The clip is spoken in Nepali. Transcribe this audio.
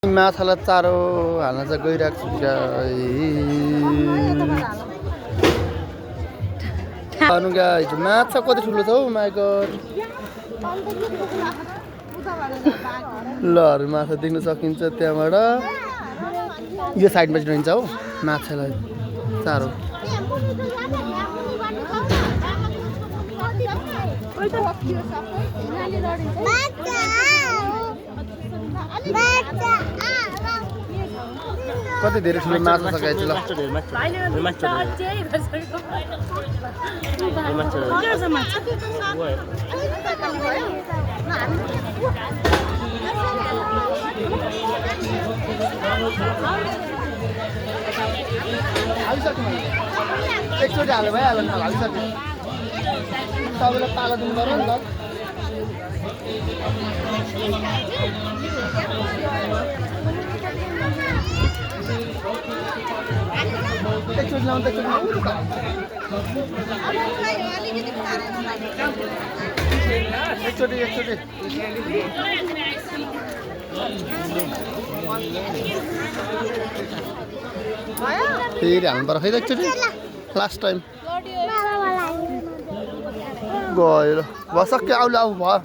माछालाई चारो हाल्न चाहिँ गइरहेको छु गाइस। माछा कति ठुलो छ हौ माय गॉड। लहरु माछा देख्न सकिन्छ त्यहाँबाट। यो साइडमा चाहिँ रहन्छ हौ माछालाई चारो। कति धेरै ठुलो माछा छ गाइस। ल एकचोटि हाल्यो भइहाल्यो नि हालिसक्यो। सबैलाई पालो दिनु पर्यो नि त। एकचोटि लाउँदा एकचोटि फेरि हाल्नु पर्यो फेरि एकचोटि लास्ट टाइम गयो। भयो सक्यो आउनु आऊ भयो।